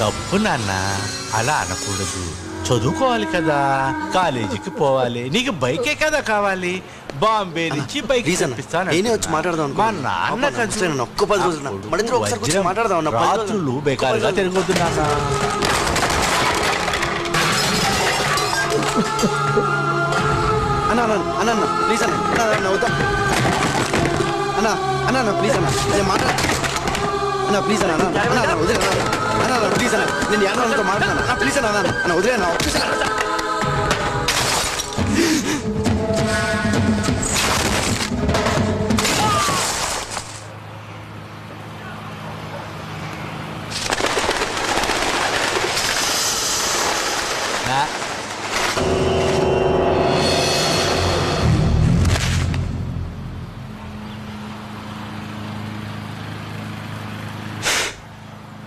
తప్పు నాన్న, అలా అనకూడదు. చదువుకోవాలి కదా, కాలేజీకి పోవాలి. నీకు బైకే కదా కావాలి. బాంబే నుంచి బైక్ నేనే వచ్చి మాట్లాడదాం. మా నాన్న రాత్రులు బేకారుగా తిరగొద్దు నాన్న. అన్న అన్న ప్లీజ్ అన్న వద్దా అన్న అన్న ప్లీజ్ అన్న నేను మాట్లాడ అన్న ప్లీజ్ అన్న వదిలే అన్న ప్లీజ్ అన్న నేను యాదవ్తో మాట్లాడన్నా ప్లీజ్ అన్న వదిలే అన్న